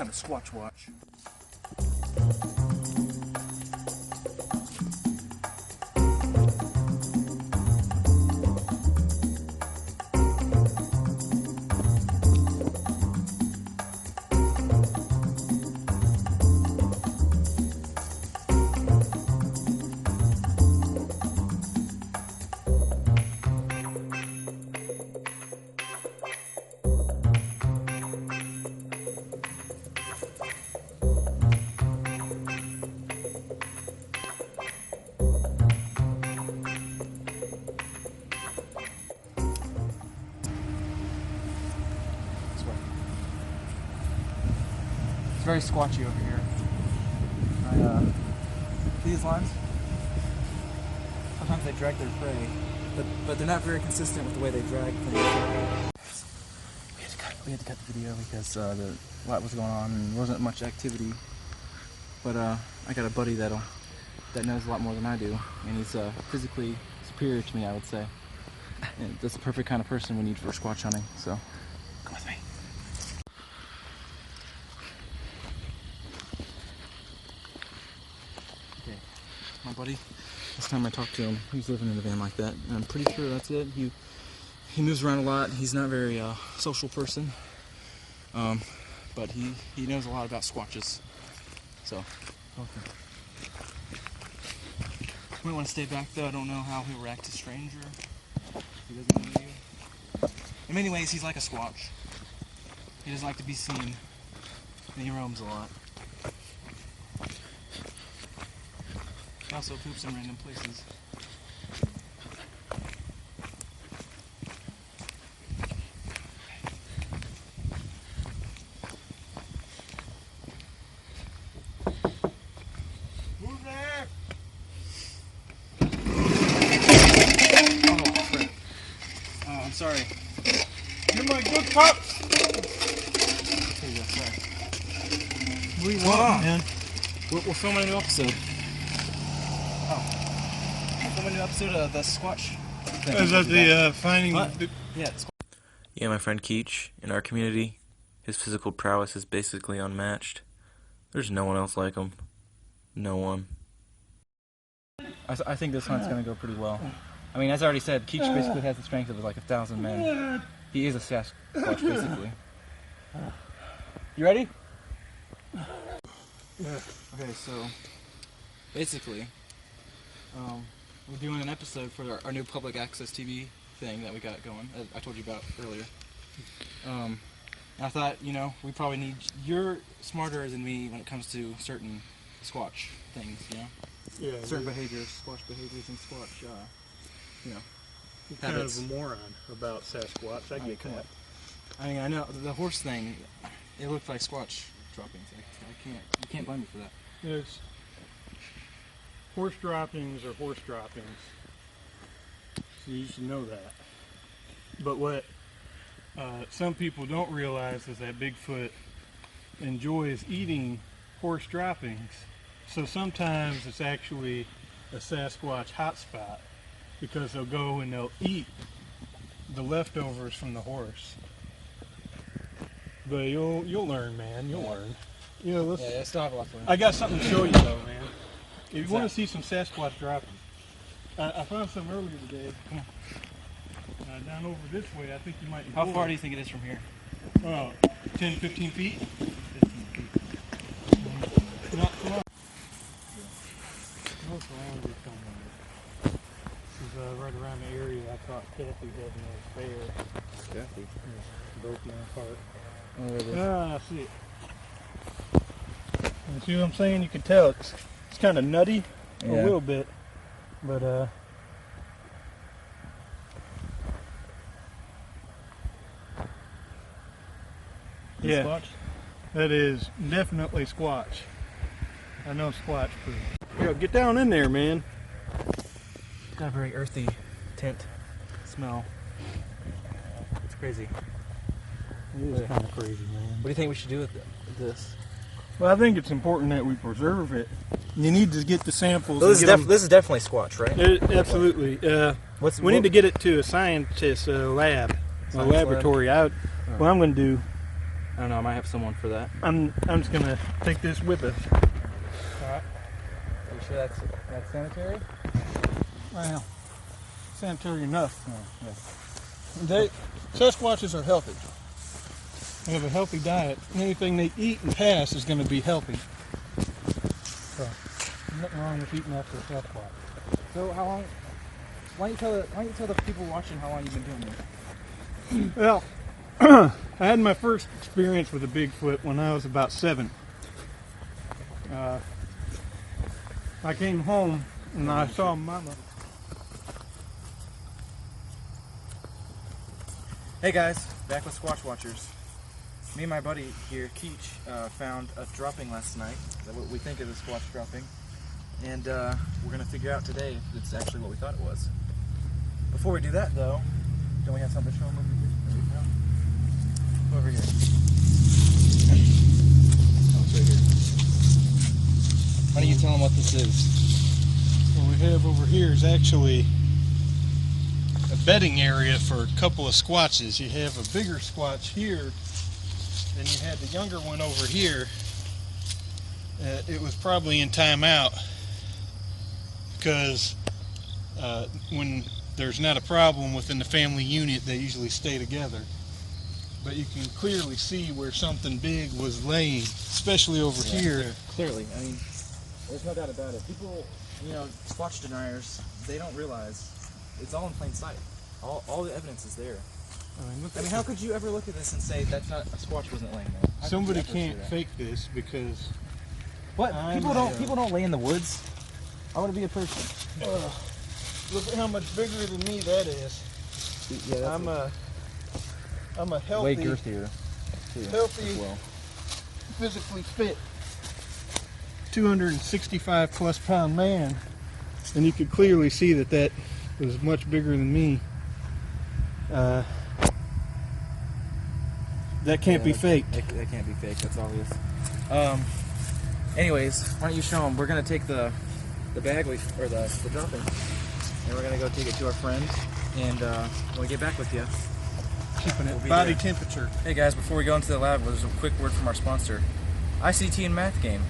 kind of squatch watch. It's very squatchy over here. These lines, sometimes they drag their prey, but they're not very consistent with the way they drag things. We had to cut the video because a lot was going on and there wasn't much activity. But I got a buddy that knows a lot more than I do, and he's physically superior to me, I would say. And that's the perfect kind of person we need for squatch hunting. So come with me. Okay, my buddy. Last time I talked to him, he was living in a van like that, and I'm pretty sure that's it. He moves around a lot. He's not a very social person, but he knows a lot about squatches. So, okay. You might want to stay back though. I don't know how he'll react to a stranger. He doesn't know you. In many ways, he's like a squatch. He doesn't like to be seen, and he roams a lot. He also poops in random places. I'm sorry. You're my good pup. Here you go, sorry. What do you want, man? We're filming a new episode. We're filming a new episode of the Squatch thing. Is that the finding? Yeah, Yeah, my friend Keetch, in our community, his physical prowess is basically unmatched. There's no one else like him. No one. I think this hunt's going to go pretty well. I mean, as I already said, Keetch basically has the strength of like 1,000 men. He is a Sasquatch, basically. You ready? Okay, so basically, we're doing an episode for our new public access TV thing that we got going. I told you about earlier. I thought, you know, we probably need. You're smarter than me when it comes to certain squatch things, you know. Yeah. Certain behaviors, squatch behaviors, and squatch. You know, You're kind of a moron about Sasquatch. I get that. I mean, I know the horse thing. It looked like squatch droppings. You can't blame me for that. There's horse droppings are horse droppings. So you should know that. But what some people don't realize is that Bigfoot enjoys eating horse droppings. So sometimes it's actually a Sasquatch hotspot, because they'll go and they'll eat the leftovers from the horse. But you'll learn, man. You'll learn. You know, let's, Yeah, I still have a lot to learn. I got something to show you though, man. If you want to see some Sasquatch dropping, I found some earlier today. Come on. Down over this way, I think you might be How bored. far do you think it is from here? 10, 15 feet? 15 feet. Not far. Most around this somewhere. This is right around the area I thought Kathy had in a fair. Kathy. Broke down apart. Oh, there it is. Ah, I see it. You see what I'm saying? You can tell it's kind of nutty a little bit, but yeah, Squatch? that is definitely squatch. I know squatch proof. Yeah, get down in there, man. It's got a very earthy tint, smell. It's crazy. It is kind of crazy, man. What do you think we should do with this? Well, I think it's important that we preserve it. You need to get the samples. This is definitely squatch, right? Absolutely. We need to get it to a scientist lab, a laboratory. What I'm going to do I don't know, I might have someone for that. I'm just gonna take this with us. Alright. Are you sure that's sanitary? Well, sanitary enough. Sasquatches are healthy. They have a healthy diet. Anything they eat and pass is going to be healthy. So, nothing wrong with eating after a Sasquatch. So how long? Why don't you tell the people watching how long you've been doing this? Well, I had my first experience with a Bigfoot when I was about 7. I came home and I saw Mama. Hey guys, back with Squatchwatchers. Me and my buddy here, Keetch, found a dropping last night, what we think is a squatch dropping, and we're going to figure out today if it's actually what we thought it was. Before we do that though, don't we have something to show them over here? Over here. Oh, it's right here. Why don't you tell them what this is? What we have over here is actually a bedding area for a couple of squatches. You have a bigger squatch here, then you had the younger one over here. It was probably in timeout because when there's not a problem within the family unit, they usually stay together. But you can clearly see where something big was laying, especially over here. Clearly, I mean, there's no doubt about it. People, you know, squatch deniers, they don't realize it's all in plain sight. All the evidence is there. I mean, how could you ever look at this and say that's not a squatch wasn't laying there? Somebody can't fake this because what? People don't lay in the woods. I want to be a person. Look at how much bigger than me that is. Yeah, I'm a healthy, way girthier. Healthy, well, physically fit, 265 plus pound man, and you could clearly see that that was much bigger than me. That can't be faked. That can't be faked. That's obvious. Anyways, why don't you show them? We're gonna take the bag or the dropping, and we're gonna go take it to our friend, and we'll get back with you. Keeping it body temperature. Hey guys, before we go into the lab, there's a quick word from our sponsor, ICT and Math Game.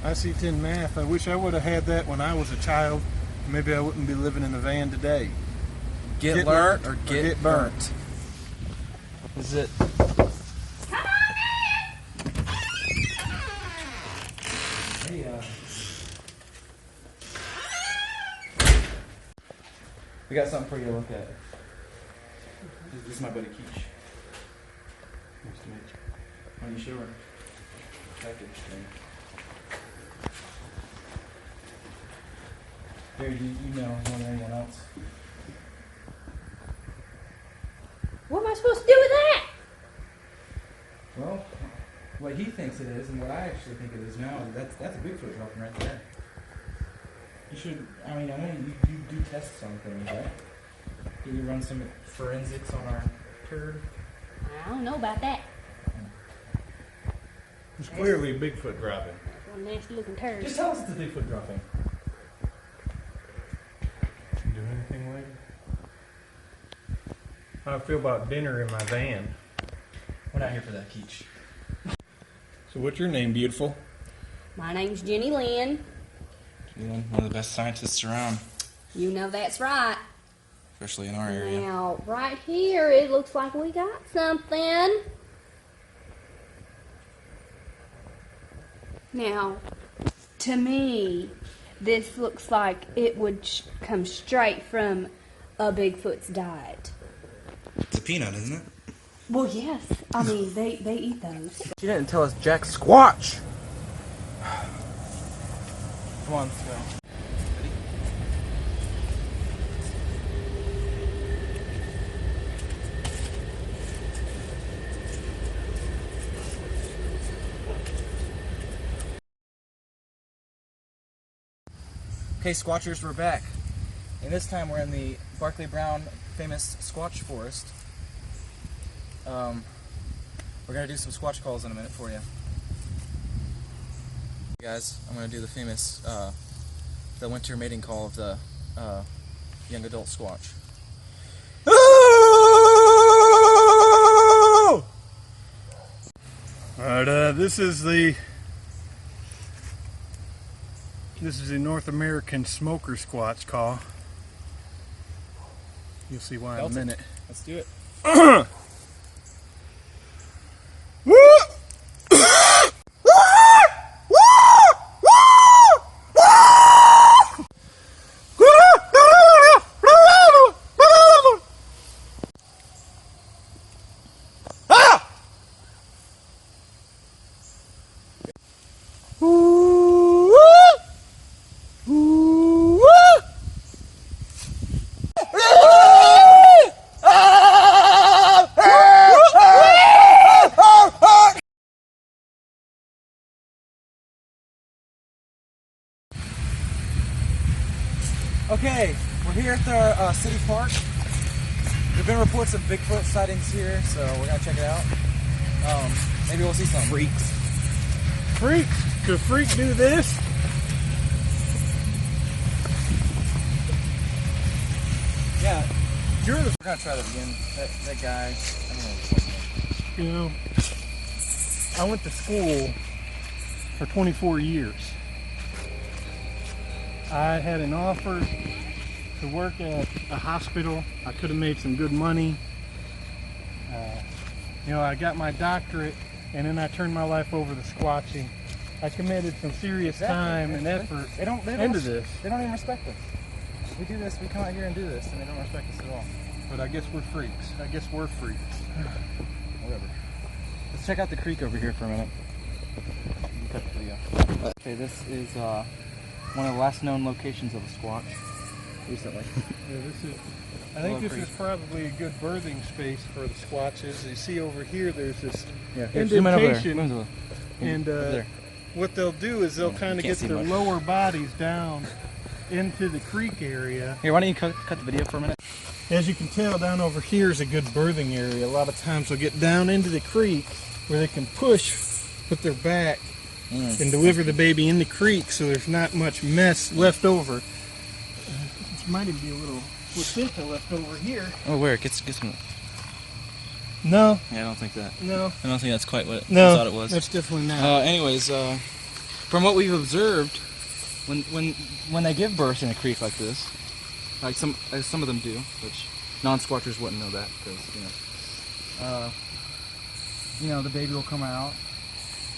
ICT and Math. I wish I would have had that when I was a child. Maybe I wouldn't be living in a van today. Get learnt or get burnt. This is it. Hey, we got something for you to look at. This is my buddy Keetch. Nice to meet you. Why don't you show her? Package thing. Barry, you know more than anyone else. What am I supposed to do with that? Well, what he thinks it is, and what I actually think it is now, that's a Bigfoot dropping right there. You should, I mean, I know you do tests on things, right? Can you run some forensics on our turd? I don't know about that. It's clearly a Bigfoot dropping. That's one nasty looking turd. Just tell us it's a Bigfoot dropping. Do anything later? How I feel about dinner in my van. We're not here for that, Keetch. So what's your name, beautiful? My name's Jenny Lin. One of the best scientists around, You know that's right. especially in our area. Now, right here, it looks like we got something. Now, to me, this looks like it would come straight from a Bigfoot's diet. It's a peanut, isn't it? Well, yes. I mean, they eat those. She didn't tell us Jack Squatch. Come on, let's go. Ready? Okay, Squatchers, we're back. And this time we're in the Barclay Brown famous Squatch Forest. We're going to do some Squatch calls in a minute for you. Guys, I'm going to do the famous, the winter mating call of the young adult Squatch. Alright, this is the North American smoker squatch call. You'll see why in a minute. Let's do it. Okay, we're here at the city park. There have been reports of Bigfoot sightings here, so we're gonna check it out. Maybe we'll see some freaks. Freaks? Could a freak do this? Yeah, we're gonna try that again. That guy, I don't know what his name is. You know, I went to school for 24 years. I had an offer to work at a hospital. I could have made some good money. You know, I got my doctorate, and then I turned my life over to squatching. I committed some serious time and effort into this. They don't even respect us. We do this, we come out here and do this, and they don't respect us at all. But I guess we're freaks. I guess we're freaks. Whatever. Let's check out the creek over here for a minute. You can cut the video. Okay, this is one of the last known locations of a squatch recently. Yeah, I think this is probably a good birthing space for the squatches. You see over here, there's this indentation, and what they'll do is they'll kind of get their lower bodies down into the creek area. Here, why don't you cut the video for a minute? As you can tell, down over here is a good birthing area. A lot of times they'll get down into the creek where they can push with their back and deliver the baby in the creek, so there's not much mess left over. This might even be a little placenta left over here. Oh, where? Get some. No. Yeah, I don't think that. No. I don't think that's quite what No, I thought it was. That's definitely not. Anyways, from what we've observed, when they give birth in a creek like this, like some of them do, which non-squatchers wouldn't know that because the baby will come out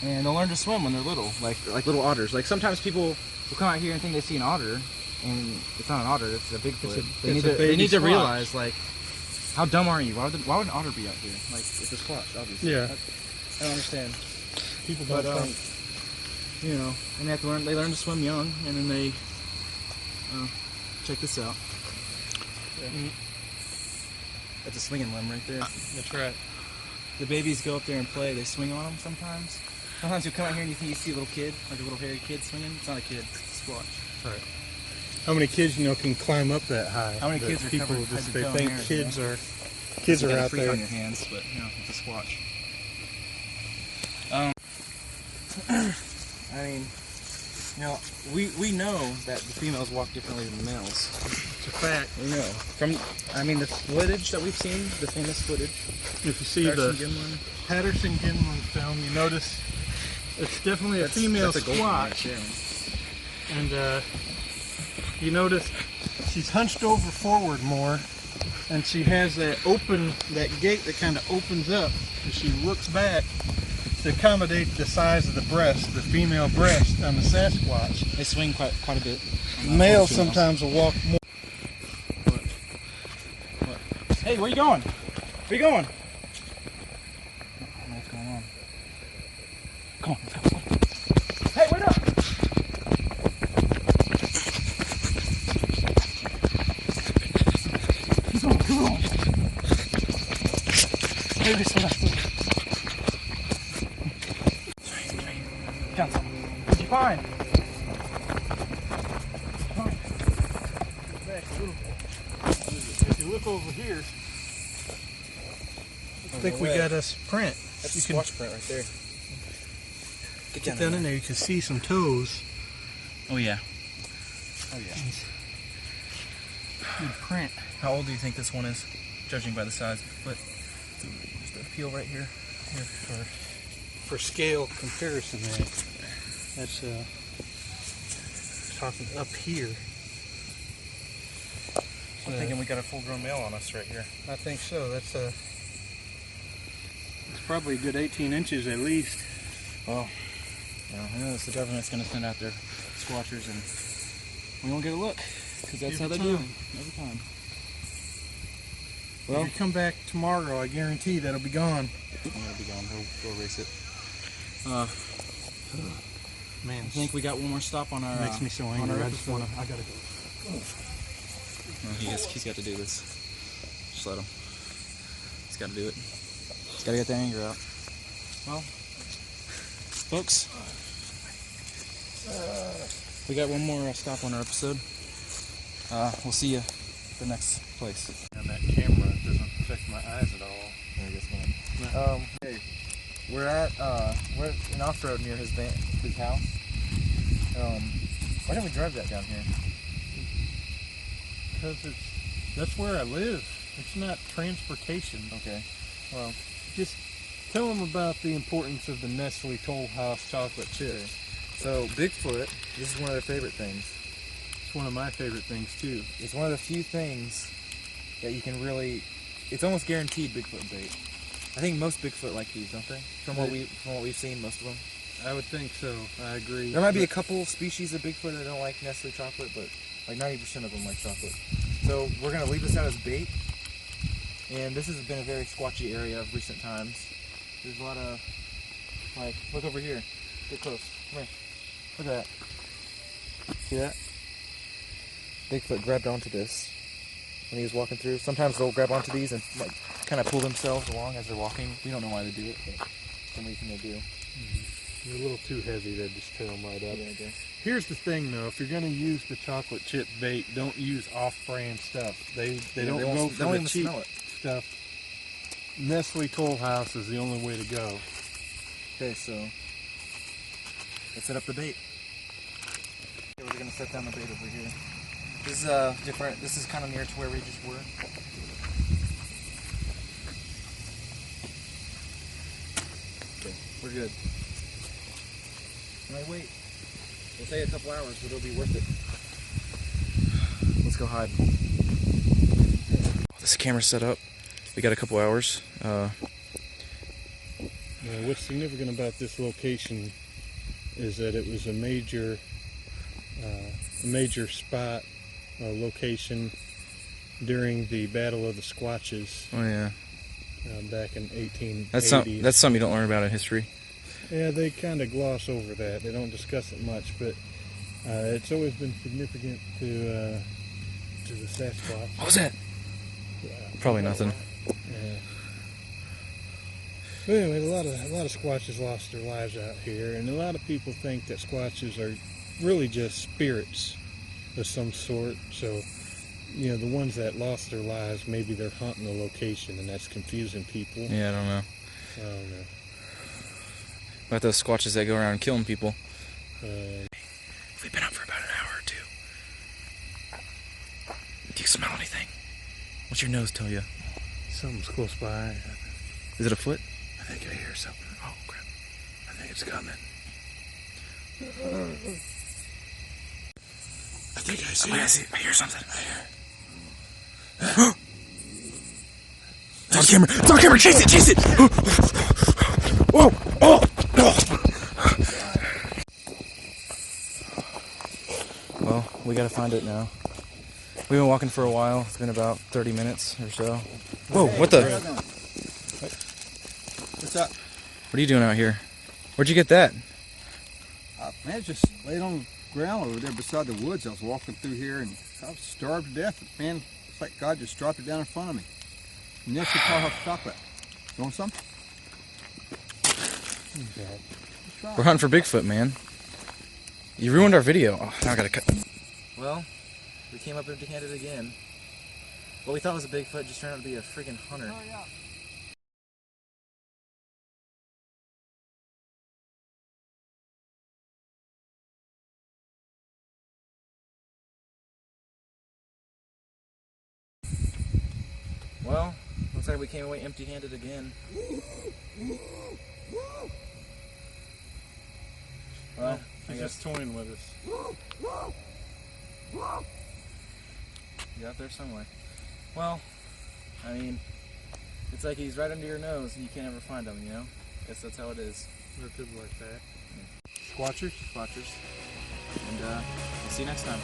and they'll learn to swim when they're little, like little otters. Like sometimes people will come out here and think they see an otter, and it's not an otter; it's a Bigfoot. They need to realize, like, how dumb are you? Why would an otter be out here? Like, it's a squatch, obviously. Yeah. I don't understand. People don't think. And they have to learn. They learn to swim young, and then they check this out. Yeah. That's a swinging limb right there. That's right. The babies go up there and play. They swing on them sometimes. Sometimes you come out here and you think you see a little kid, like a little hairy kid swinging. It's not a kid. It's a squatch. Right. How many kids can climb up that high? How many kids are people covered just head they to toe think in hair, kids you know? are kids are out there. On your hands, but it's a squatch. I mean, we know that the females walk differently than the males. It's a fact. We know. The footage that we've seen, the famous footage. If you see the Patterson-Gimlin film, you notice it's definitely a female squatch. And you notice she's hunched over forward more, and she has that gate that kind of opens up as she looks back to accommodate the size of the breast, the female breast on the Sasquatch. They swing quite a bit. Males sometimes will walk more. What? Hey, where you going? Where you going? I don't know what's going on. Come on, let's go. Hey, wait up! Keep going. Hey, slow down. What'd you find? If you look over here, I think we got us print. That's a squatch print right there. Get down in there, you can see some toes. Oh yeah. Oh yeah. Good print. How old do you think this one is, judging by the size of the foot? Just a peel right here. Here first. for scale comparison, that's talking up here. I'm thinking we got a full-grown male on us right here. I think so. That's it's probably a good 18 inches at least. Well, I know it's the government's going to send out their squatchers and we won't get a look because that's how they do every time. Well, if you come back tomorrow, I guarantee that'll be gone. It'll be gone. We'll erase it. Man, I think we got one more stop on our. Makes me so angry. I gotta go. No, he's got to do this. Just let him. He's got to do it. He's got to get the anger out. Well, folks, we got one more stop on our episode. We'll see you at the next place. And that camera doesn't affect my eyes at all. I guess not. Hey, we're at an off-road near his house. Why didn't we drive that down here? Because that's where I live. It's not transportation. Okay. Well, just tell them about the importance of the Nestle Toll House chocolate chips. okay. So Bigfoot, this is one of their favorite things. It's one of my favorite things too. It's one of the few things that you can really. It's almost guaranteed Bigfoot bait. I think most Bigfoot like these, don't they? From what we've seen, most of them. I would think so. I agree. There might be a couple species of Bigfoot that don't like Nestle chocolate, but like 90% of them like chocolate. So we're gonna leave this out as bait. And this has been a very squatchy area of recent times. There's a lot of, like, look over here. Get close. Come here. Look at that. See that? Bigfoot grabbed onto this when he was walking through. Sometimes they'll grab onto these and like kind of pull themselves along as they're walking. We don't know why they do it, but for some reason they do. They're a little too heavy. They just tear them right up. Yeah, I guess. Here's the thing, though. If you're going to use the chocolate chip bait, don't use off-brand stuff. They don't go for the even cheap smell it. stuff. Nestle Toll House is the only way to go. Okay, so let's set up the bait. Okay, we're gonna set down the bait over here. This is different. This is kind of near to where we just were. Okay, we're good. Might wait. It'll take a couple hours, but it'll be worth it. Let's go hide. This camera's set up. We got a couple hours. What's significant about this location is that it was a major spot location during the Battle of the Squatches. Oh yeah. Back in 1880s. That's something you don't learn about in history. Yeah, they kind of gloss over that. They don't discuss it much, but it's always been significant to the Sasquatch. What was that? Probably nothing. Yeah. But anyway, a lot of squatches lost their lives out here, and a lot of people think that squatches are really just spirits of some sort. So, you know, the ones that lost their lives, maybe they're haunting the location, and that's confusing people. Yeah, I don't know. I don't know. About those squatches that go around killing people. We've been up for about an hour or two. Do you smell anything? What's your nose tell you? Something's close by. Is it a foot? I think I hear something. Oh crap! I think it's coming. I think I see it. I hear something. It's on camera! It's on camera! Chase it! Chase it! Whoa! Oh! Well, we gotta find it now. We've been walking for a while. It's been about 30 minutes or so. Whoa, what the? What's up? What are you doing out here? Where'd you get that? Man, it's just laid on the ground over there beside the woods. I was walking through here and I was starved to death. Man, it's like God just dropped it down in front of me. And next you call her chocolate. You want some? We're hunting for Bigfoot, man. You ruined our video. Oh, now I gotta cut. Well, we came up empty-handed again. What we thought was a Bigfoot just turned out to be a freaking hunter. Oh, yeah. Well, looks like we came away empty-handed again. Well, I He's guess just toying with us. he's out there somewhere. Well, I mean, it's like he's right under your nose and you can't ever find him, you know? Guess that's how it is. They're good like that. Squatchers? Squatchers. And we'll see you next time.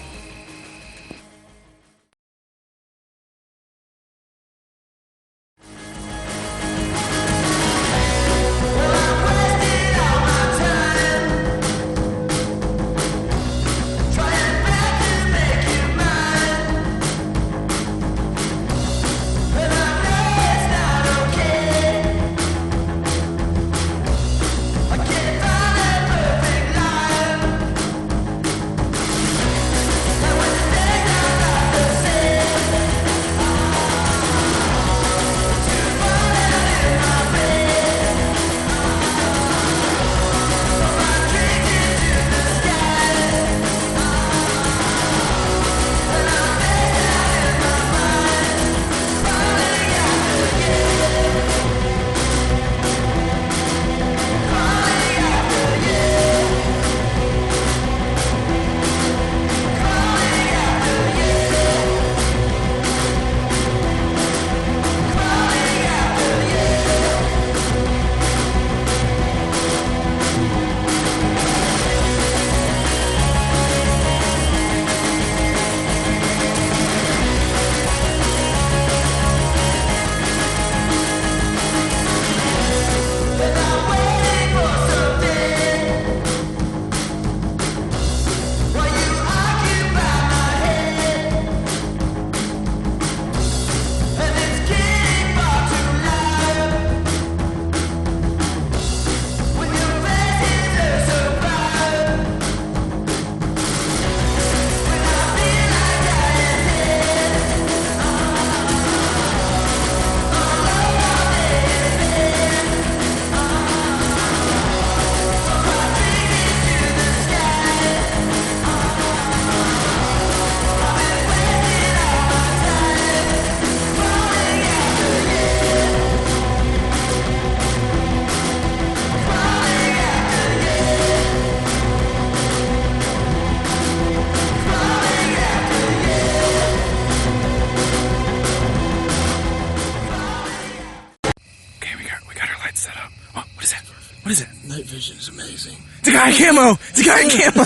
What is it? Night vision is amazing. It's a guy in camo! It's a guy in camo!